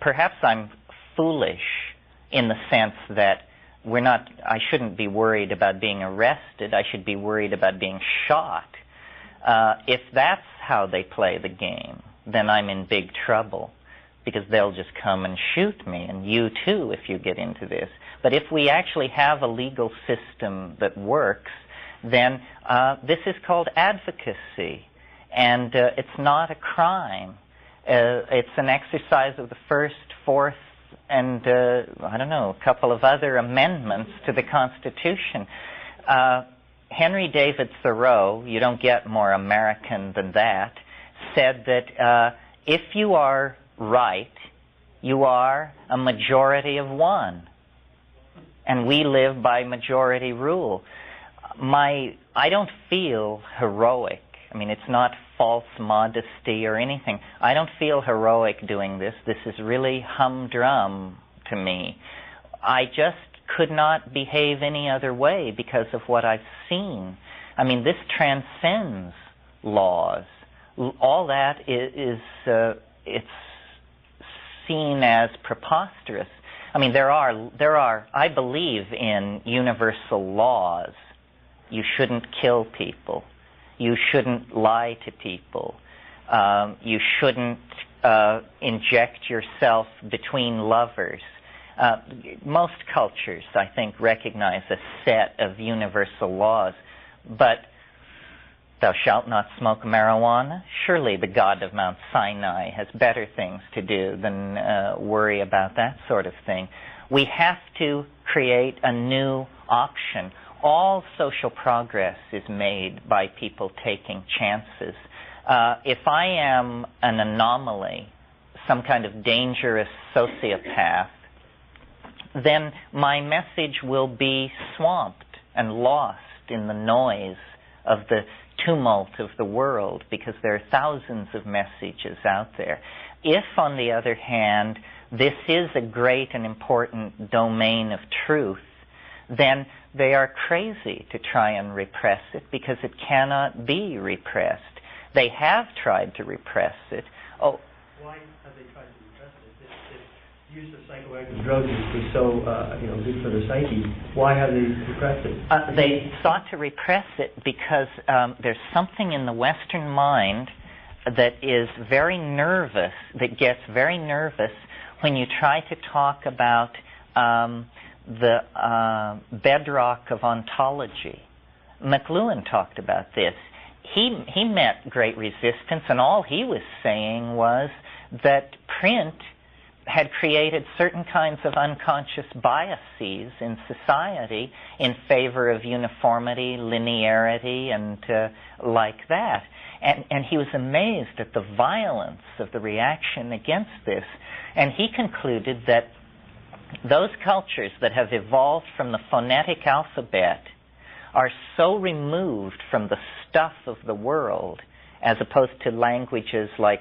perhaps I'm foolish in the sense that I shouldn't be worried about being arrested. I should be worried about being shot. If that's how they play the game, then I'm in big trouble, because they'll just come and shoot me, and you too if you get into this. But if we actually have a legal system that works, then this is called advocacy, and it's not a crime. It's an exercise of the First, Fourth, and I don't know, a couple of other amendments to the Constitution. Henry David Thoreau, you don't get more American than that, said that if you are right, you are a majority of one. And we live by majority rule. I don't feel heroic. I mean, it's not false modesty or anything. I don't feel heroic doing this. This is really humdrum to me. I just could not behave any other way because of what I've seen. I mean, this transcends laws. All that it's seen as preposterous. I mean, there are, I believe in universal laws. You shouldn't kill people. You shouldn't lie to people. You shouldn't inject yourself between lovers. Most cultures, I think, recognize a set of universal laws. But thou shalt not smoke marijuana? Surely the God of Mount Sinai has better things to do than worry about that sort of thing. We have to create a new option. All social progress is made by people taking chances. If I am an anomaly, some kind of dangerous sociopath, then my message will be swamped and lost in the noise of the tumult of the world, because there are thousands of messages out there. If, on the other hand, this is a great and important domain of truth, then they are crazy to try and repress it, because it cannot be repressed. They have tried to repress it. Oh, why have they tried to repress it? If use of psychoactive drugs is so good for the psyche, why have they repressed it? They sought to repress it because there's something in the Western mind that is very nervous, that gets very nervous when you try to talk about the bedrock of ontology. McLuhan talked about this. He met great resistance, and all he was saying was that print had created certain kinds of unconscious biases in society in favor of uniformity, linearity, and like that. And he was amazed at the violence of the reaction against this. And he concluded that those cultures that have evolved from the phonetic alphabet are so removed from the stuff of the world, as opposed to languages like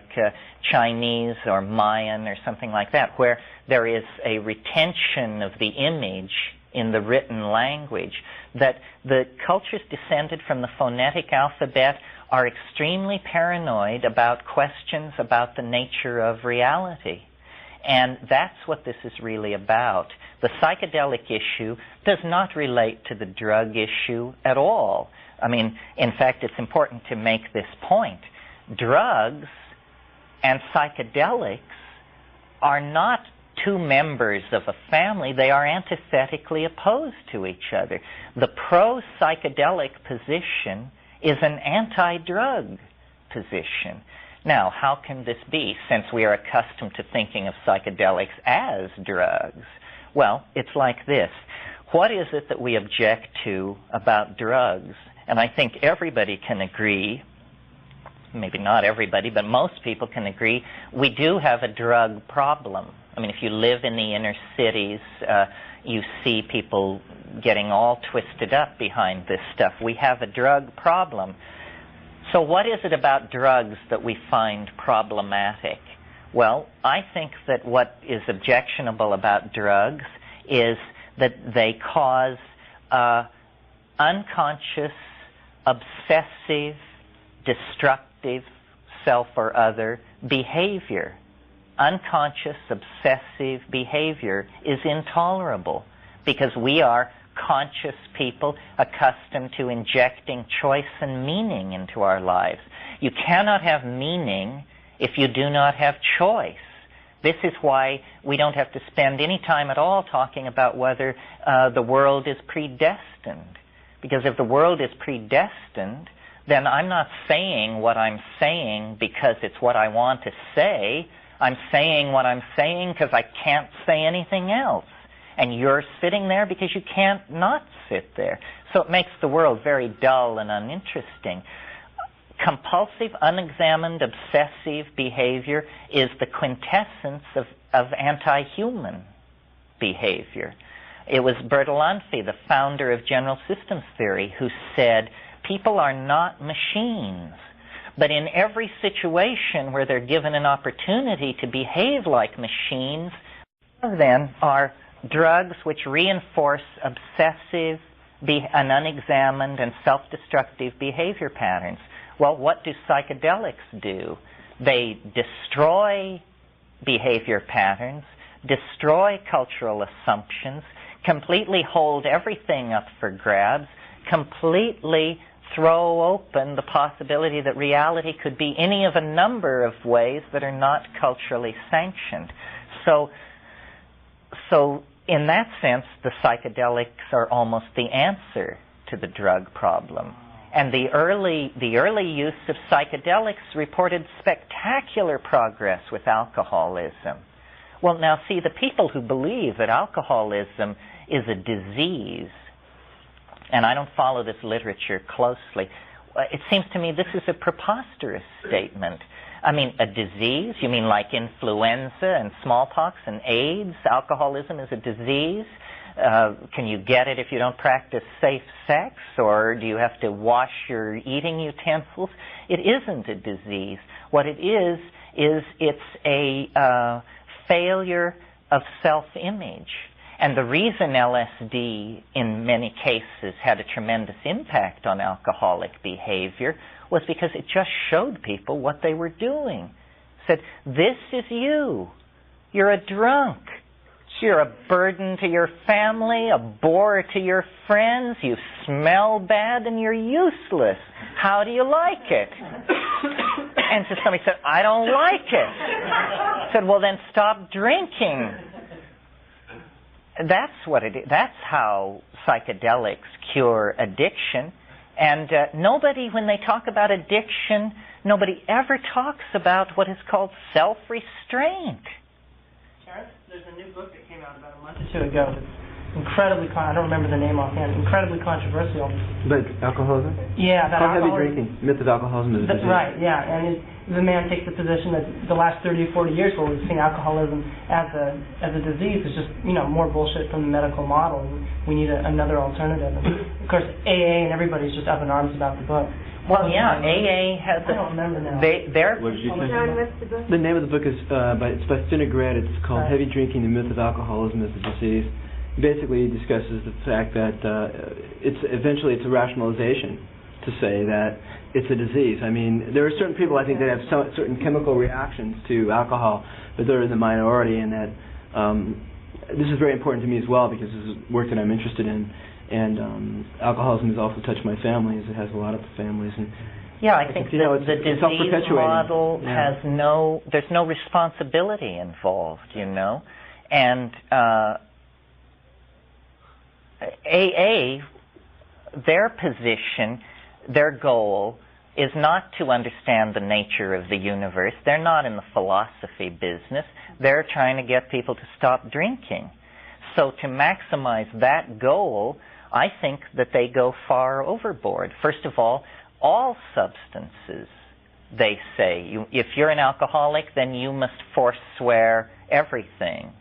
Chinese or Mayan or something like that, where there is a retention of the image in the written language, that the cultures descended from the phonetic alphabet are extremely paranoid about questions about the nature of reality. And that's what this is really about. The psychedelic issue does not relate to the drug issue at all. I mean, in fact, it's important to make this point. Drugs and psychedelics are not two members of a family. They are antithetically opposed to each other. The pro-psychedelic position is an anti-drug position. Now, how can this be, since we are accustomed to thinking of psychedelics as drugs? Well, it's like this. What is it that we object to about drugs? And I think everybody can agree, maybe not everybody, but most people can agree, we do have a drug problem. I mean, if you live in the inner cities, you see people getting all twisted up behind this stuff. We have a drug problem. So what is it about drugs that we find problematic? Well, I think that what is objectionable about drugs is that they cause unconscious, obsessive, destructive, self or other behavior. unconscious, obsessive behavior is intolerable because we are conscious people accustomed to injecting choice and meaning into our lives. You cannot have meaning if you do not have choice. This is why we don't have to spend any time at all talking about whether the world is predestined. Because if the world is predestined, then I'm not saying what I'm saying because it's what I want to say. I'm saying what I'm saying because I can't say anything else. And you're sitting there because you can't not sit there. So it makes the world very dull and uninteresting. Compulsive, unexamined, obsessive behavior is the quintessence of anti-human behavior. It was Bertalanffy, the founder of general systems theory, who said, people are not machines. But in every situation where they're given an opportunity to behave like machines, then are drugs which reinforce obsessive and unexamined and self-destructive behavior patterns. Well, what do psychedelics do? They destroy behavior patterns, destroy cultural assumptions, completely hold everything up for grabs, completely throw open the possibility that reality could be any of a number of ways that are not culturally sanctioned. So in that sense, the psychedelics are almost the answer to the drug problem. And the early use of psychedelics reported spectacular progress with alcoholism. Well, now see, the people who believe that alcoholism is a disease, and I don't follow this literature closely, it seems to me this is a preposterous statement. I mean, a disease? You mean like influenza and smallpox and AIDS? Alcoholism is a disease? Can you get it if you don't practice safe sex, or do you have to wash your eating utensils? It isn't a disease. What it is it's a failure of self-image. And the reason LSD in many cases had a tremendous impact on alcoholic behavior was because it just showed people what they were doing. It said, this is you. You're a drunk. You're a burden to your family, a bore to your friends, you smell bad, and you're useless. How do you like it? And so somebody said, I don't like it. I said, well, then stop drinking. That's what it is. That's how psychedelics cure addiction. And nobody, when they talk about addiction, nobody ever talks about what is called self-restraint. Terence, there's a new book that came out about a month or two ago that's incredibly, I don't remember the name offhand, incredibly controversial. But alcoholism? Yeah, about Called alcoholism. Heavy Drinking, Myth of Alcoholism is a disease. Right, yeah, and the man takes the position that the last 30 or 40 years where we've seen alcoholism as a disease is just, more bullshit from the medical model. We need another alternative. And of course, AA and everybody's just up in arms about the book. Well, yeah, AA has I don't remember now. What did you say? John, what's the book? The name of the book is it's by Cinegret. It's called Heavy Drinking, the Myth of Alcoholism is a Disease. Basically, he discusses the fact that it's a rationalization to say that it's a disease. I mean, there are certain people, I think, that have certain chemical reactions to alcohol, but they're in the minority, and that this is very important to me as well because this is work that I'm interested in. And alcoholism has also touched my family, as it has a lot of families. And yeah, I think the disease model has there's no responsibility involved, And AA, their position, their goal is not to understand the nature of the universe. They're not in the philosophy business. They're trying to get people to stop drinking. So to maximize that goal, I think that they go far overboard. First of all substances, they say, if you're an alcoholic, then you must forswear everything.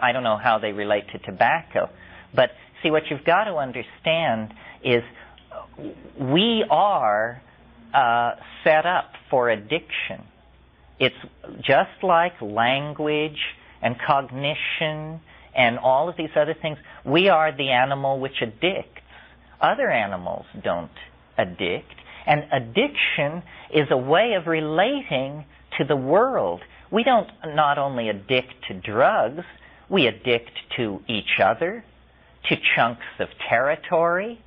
I don't know how they relate to tobacco. But see, what you've got to understand is we are set up for addiction. It's just like language and cognition and all of these other things. We are the animal which addicts. Other animals don't addict. And addiction is a way of relating to the world. we don't not only addict to drugs, we addict to each other, to chunks of territory,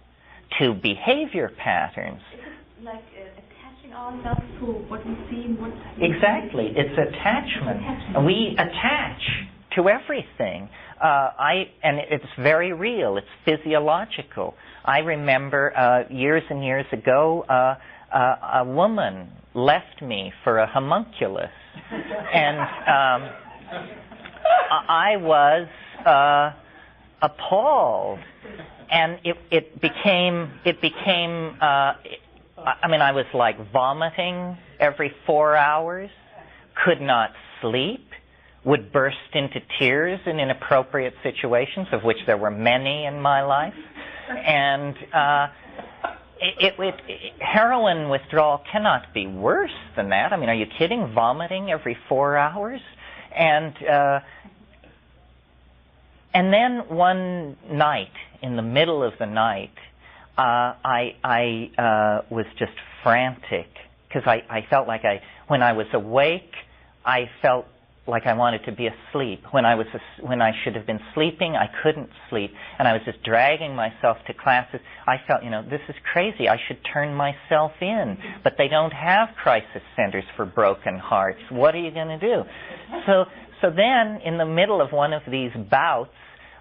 to behavior patterns. It's like attaching ourselves to what we see and what... Exactly. It's attachment. We attach to everything. And it's very real. It's physiological. I remember years and years ago, a woman left me for a homunculus. And I was appalled. And it became, I mean, I was like vomiting every 4 hours, could not sleep, would burst into tears in inappropriate situations, of which there were many in my life. And heroin withdrawal cannot be worse than that. I mean, are you kidding? Vomiting every 4 hours? And then one night, in the middle of the night, I was just frantic, because I felt like when I was awake, I felt like I wanted to be asleep. When I should have been sleeping, I couldn't sleep, and I was just dragging myself to classes. I felt, this is crazy. I should turn myself in, but they don't have crisis centers for broken hearts. What are you going to do? So then, in the middle of one of these bouts,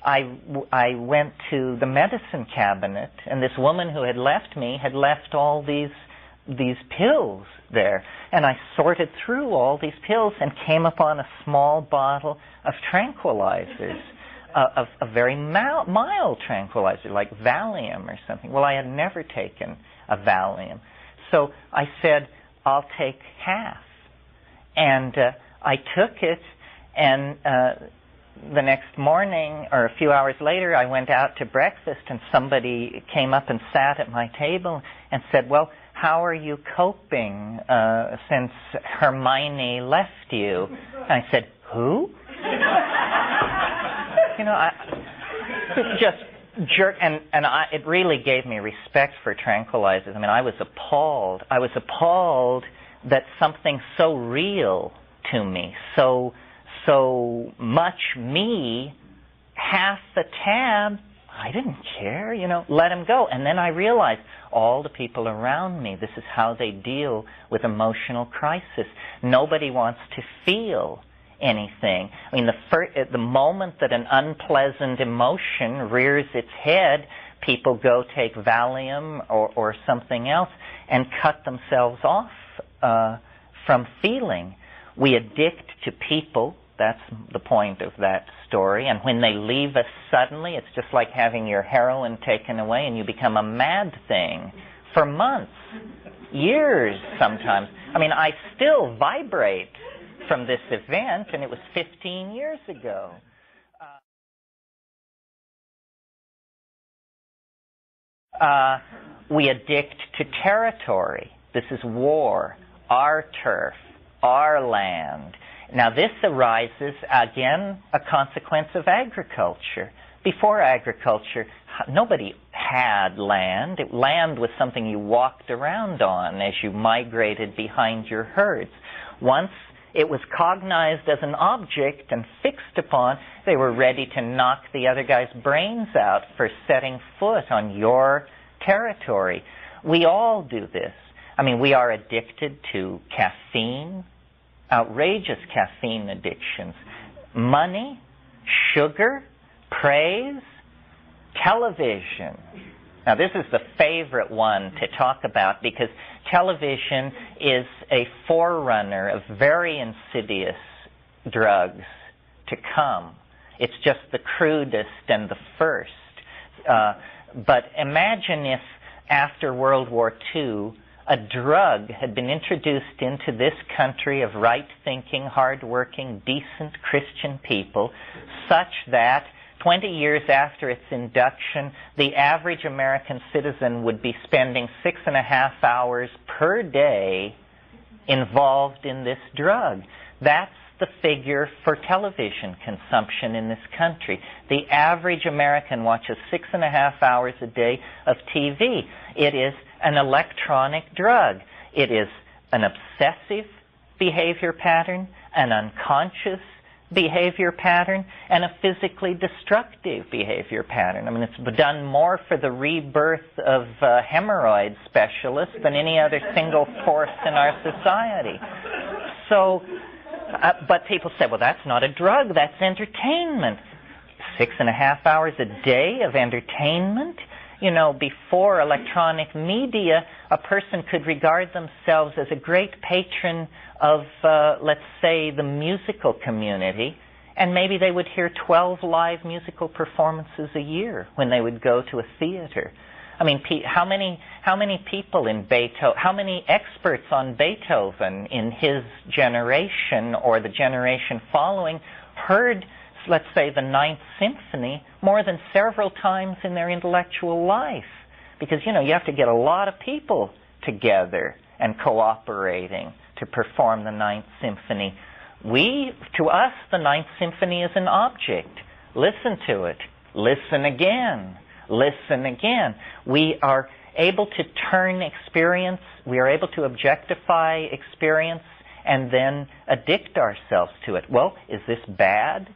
I went to the medicine cabinet, and this woman who had left me had left all these pills there. And I sorted through all these pills and came upon a small bottle of tranquilizers, of a very mild tranquilizer, like Valium or something. Well, I had never taken a Valium. So I said, I'll take half. And I took it, and the next morning, or a few hours later, I went out to breakfast, and somebody came up and sat at my table and said, well, how are you coping since Hermione left you? And I said, who? Just jerk, and it really gave me respect for tranquilizers. I mean, I was appalled. I was appalled that something so real to me, so much me, half the tab, I didn't care, let him go. And then I realized all the people around me, this is how they deal with emotional crisis. Nobody wants to feel anything. I mean, the moment that an unpleasant emotion rears its head, people go take Valium or something else and cut themselves off from feeling. We addict to people. That's the point of that story. And when they leave us suddenly, it's just like having your heroin taken away and you become a mad thing for months, years sometimes. I mean, I still vibrate from this event, and it was 15 years ago. We addict to territory. This is war, our turf, our land. Now, this arises, again, a consequence of agriculture. Before agriculture, nobody had land. Land was something you walked around on as you migrated behind your herds. Once it was cognized as an object and fixed upon, they were ready to knock the other guy's brains out for setting foot on your territory. We all do this. I mean, we are addicted to caffeine, outrageous caffeine addictions, money, sugar, praise, television. Now, this is the favorite one to talk about because television is a forerunner of very insidious drugs to come. It's just the crudest and the first. But imagine if after World War II, a drug had been introduced into this country of right-thinking, hard-working, decent Christian people, such that 20 years after its induction, the average American citizen would be spending 6.5 hours per day involved in this drug. That's the figure for television consumption in this country. The average American watches 6.5 hours a day of TV. It is an electronic drug. It is an obsessive behavior pattern, an unconscious behavior pattern, and a physically destructive behavior pattern. I mean, it's done more for the rebirth of hemorrhoid specialists than any other single force in our society. So, but people say, well, that's not a drug, that's entertainment. 6.5 hours a day of entertainment? You know, before electronic media, a person could regard themselves as a great patron of, let's say, the musical community, and maybe they would hear 12 live musical performances a year when they would go to a theater. I mean, how many people in Beethoven, how many experts on Beethoven in his generation or the generation following heard, let's say, the Ninth Symphony more than several times in their intellectual life? Because, you know, you have to get a lot of people together and cooperating to perform the Ninth Symphony. To us, the Ninth Symphony is an object. Listen to it. Listen again. Listen again. We are able to turn experience, we are able to objectify experience and then addict ourselves to it. Well, is this bad?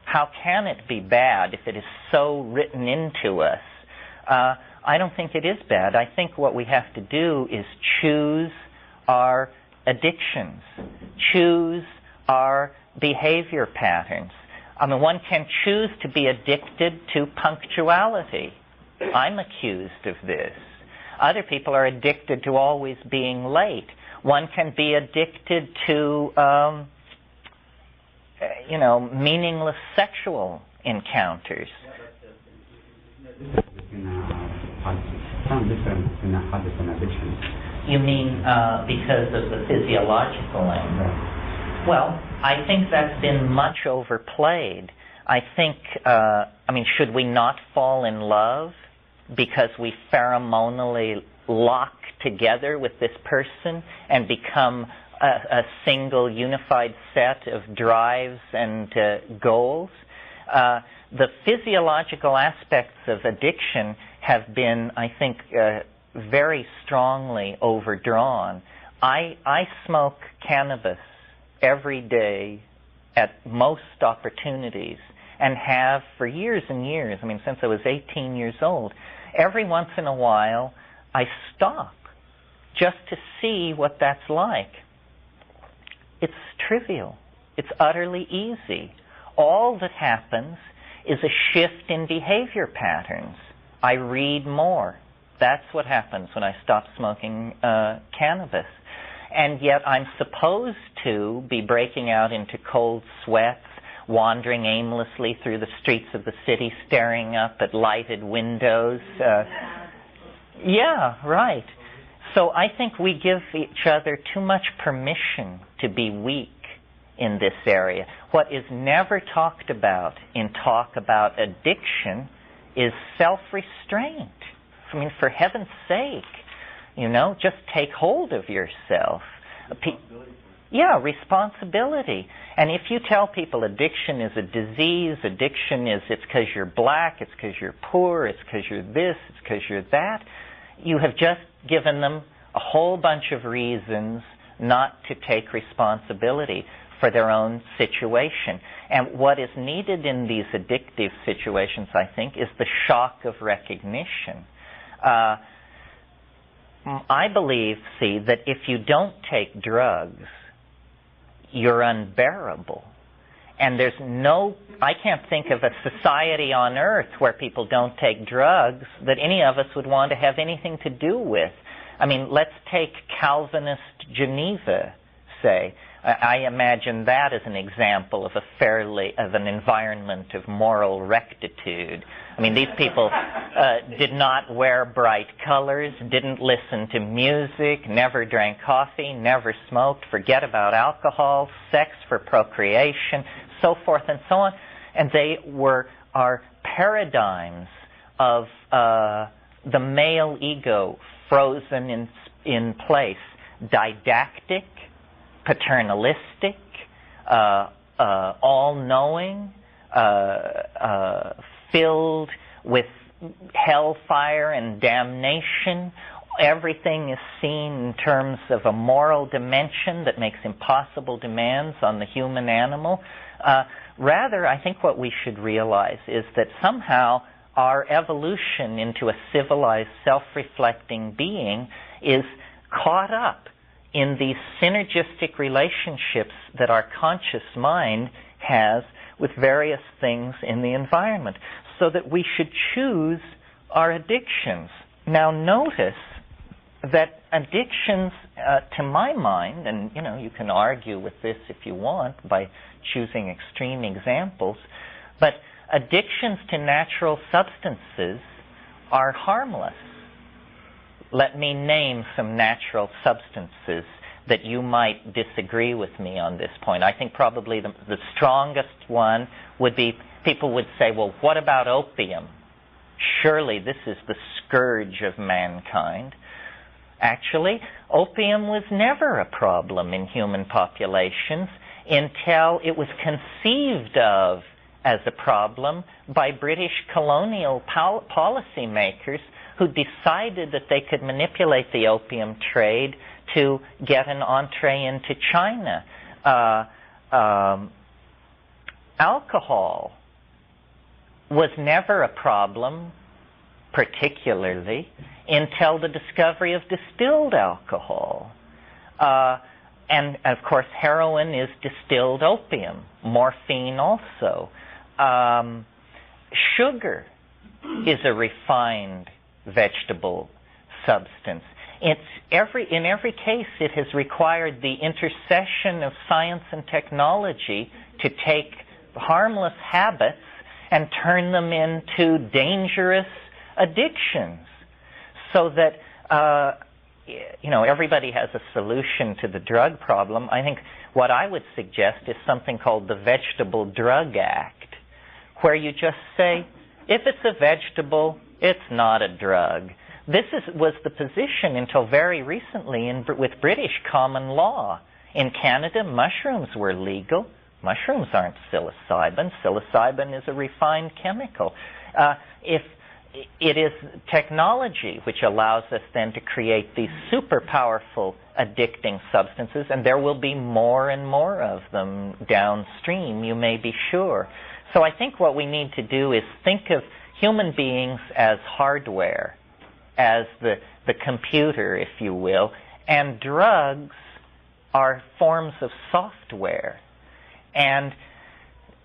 How can it be bad if it is so written into us? I don't think it is bad. I think what we have to do is choose our addictions, choose our behavior patterns. I mean, one can choose to be addicted to punctuality. I'm accused of this. Other people are addicted to always being late. One can be addicted to, meaningless sexual encounters. Some difference in habits and addictions. You mean because of the physiological angle? Well, I think that's been much overplayed. I think, should we not fall in love because we pheromonally lock together with this person and become a single unified set of drives and goals? The physiological aspects of addiction have been, I think, very strongly overdrawn. I smoke cannabis every day at most opportunities and have for years and years, since I was 18 years old. Every once in a while, I stop just to see what that's like. It's trivial. It's utterly easy. All that happens is a shift in behavior patterns. I read more. That's what happens when I stop smoking cannabis. And yet I'm supposed to be breaking out into cold sweats, wandering aimlessly through the streets of the city, staring up at lighted windows. Yeah, right. So I think we give each other too much permission to be weak in this area. What is never talked about in talk about addiction is self-restraint. For heaven's sake, just take hold of yourself. Responsibility. And if you tell people addiction is a disease, addiction is it's because you're black, it's because you're poor, it's because you're this, it's because you're that, you have just given them a whole bunch of reasons not to take responsibility for their own situation. And what is needed in these addictive situations, I think, is the shock of recognition. I believe, that if you don't take drugs, you're unbearable. And I can't think of a society on earth where people don't take drugs that any of us would want to have anything to do with. Let's take Calvinist Geneva, say. I imagine that as an example of an environment of moral rectitude. These people did not wear bright colors, didn't listen to music, never drank coffee, never smoked, forget about alcohol, sex for procreation, so forth and so on. And they are paradigms of the male ego frozen in place, didactic, paternalistic, all-knowing, filled with hellfire and damnation, everything is seen in terms of a moral dimension that makes impossible demands on the human animal. Rather, I think what we should realize is that somehow our evolution into a civilized, self-reflecting being is caught up in these synergistic relationships that our conscious mind has with various things in the environment, so that we should choose our addictions. Now notice that addictions, to my mind, and you can argue with this if you want by choosing extreme examples, but addictions to natural substances are harmless. Let me name some natural substances that you might disagree with me on this point. I think probably the strongest one would be, people would say, well, what about opium? Surely this is the scourge of mankind. Actually, opium was never a problem in human populations until it was conceived of as a problem by British colonial policymakers who decided that they could manipulate the opium trade to get an entree into China. Alcohol was never a problem, particularly, until the discovery of distilled alcohol. And, of course, heroin is distilled opium. Morphine also. Sugar is a refined vegetable substance. In every case, it has required the intercession of science and technology to take harmless habits and turn them into dangerous addictions, so that everybody has a solution to the drug problem. I think what I would suggest is something called the Vegetable Drug Act, where you just say, if it's a vegetable, it's not a drug. This was the position until very recently with British common law. In Canada, mushrooms were legal. Mushrooms aren't psilocybin. Psilocybin is a refined chemical. If it is technology which allows us then to create these super powerful addicting substances, and there will be more and more of them downstream, you may be sure. So I think what we need to do is think of human beings as hardware, as the computer, if you will, and drugs are forms of software. And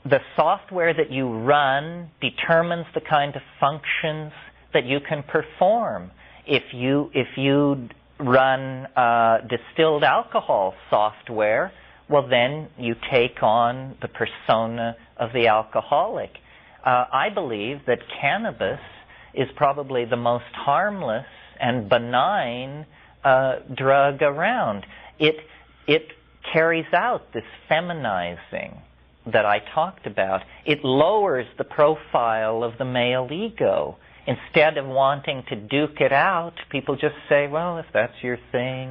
the software that you run determines the kind of functions that you can perform. If you run distilled alcohol software, well, then you take on the persona of the alcoholic. I believe that cannabis is probably the most harmless and benign drug around. It carries out this feminizing that I talked about. It lowers the profile of the male ego. Instead of wanting to duke it out, people just say, well, if that's your thing,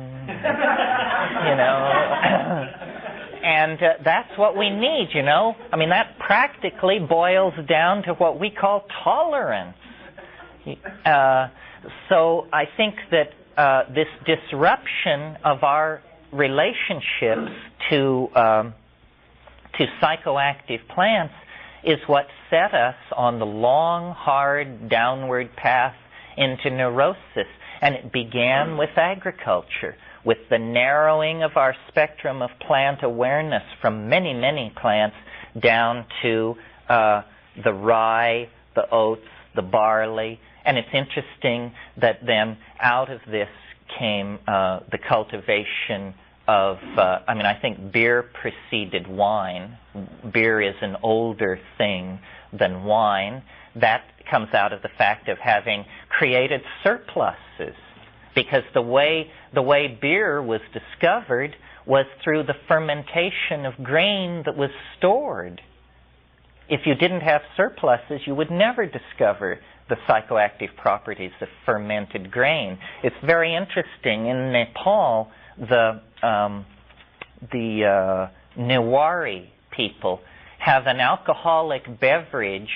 And that's what we need, I mean, that practically boils down to what we call tolerance. So I think that this disruption of our relationships to psychoactive plants is what set us on the long, hard, downward path into neurosis. And it began with agriculture, with the narrowing of our spectrum of plant awareness from many, many plants down to the rye, the oats, the barley. And it's interesting that then out of this came the cultivation of, I think beer preceded wine. Beer is an older thing than wine. That comes out of the fact of having created surpluses. Because the way beer was discovered was through the fermentation of grain that was stored. If you didn't have surpluses, you would never discover the psychoactive properties of fermented grain. It's very interesting. In Nepal, the Newari people have an alcoholic beverage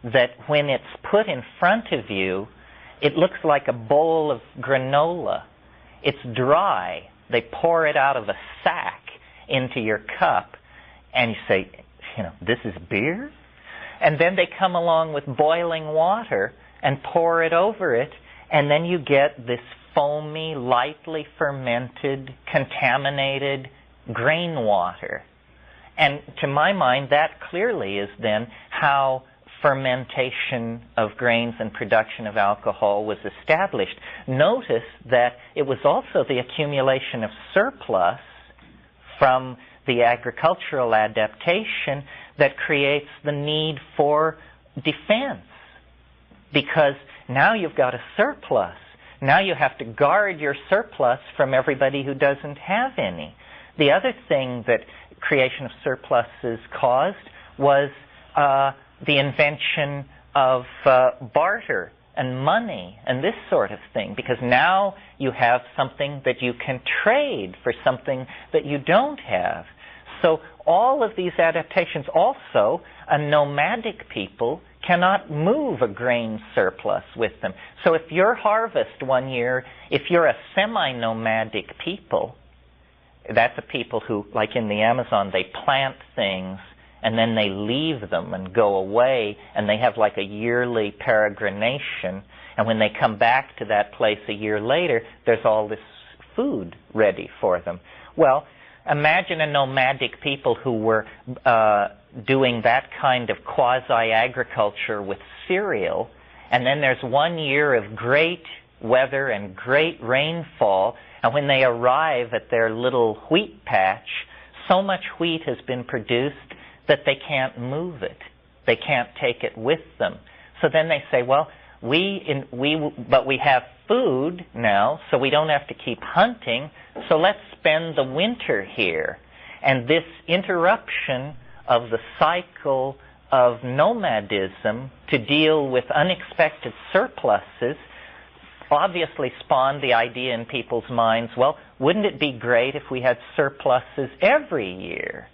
that when it's put in front of you, It looks like a bowl of granola. It's dry. They pour it out of a sack into your cup, and you say, this is beer? And then they come along with boiling water and pour it over it, and then you get this foamy, lightly fermented, contaminated grain water. And to my mind, that clearly is then how fermentation of grains and production of alcohol was established. Notice that it was also the accumulation of surplus from the agricultural adaptation that creates the need for defense. Because now you've got a surplus. Now you have to guard your surplus from everybody who doesn't have any. The other thing that creation of surpluses caused was the invention of barter and money and this sort of thing, because now you have something that you can trade for something that you don't have. So all of these adaptations, also a nomadic people cannot move a grain surplus with them. So if your harvest one year, if you're a semi-nomadic people, that's a people who, like in the Amazon, they plant things and then they leave them and go away, and they have like a yearly peregrination, and when they come back to that place a year later, there's all this food ready for them. Well, imagine a nomadic people who were doing that kind of quasi-agriculture with cereal, and then there's 1 year of great weather and great rainfall, and when they arrive at their little wheat patch, so much wheat has been produced that they can't move it. They can't take it with them. So then they say, well, but we have food now, so we don't have to keep hunting, so let's spend the winter here. And this interruption of the cycle of nomadism to deal with unexpected surpluses obviously spawned the idea in people's minds, well, wouldn't it be great if we had surpluses every year?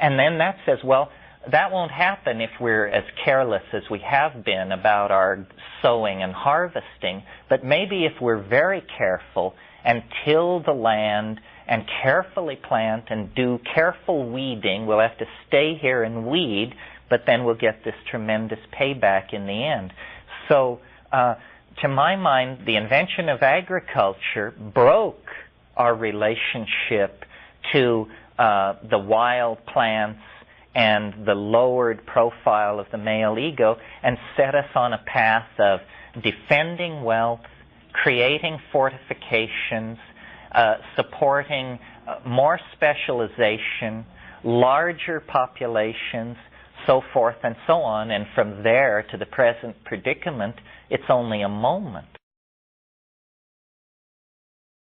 And then that says, well, that won't happen if we're as careless as we have been about our sowing and harvesting, but maybe if we're very careful and till the land and carefully plant and do careful weeding, we'll have to stay here and weed, but then we'll get this tremendous payback in the end. So, to my mind, the invention of agriculture broke our relationship to the wild plants and the lowered profile of the male ego, and set us on a path of defending wealth, creating fortifications, supporting more specialization, larger populations, so forth and so on. And from there to the present predicament, it's only a moment.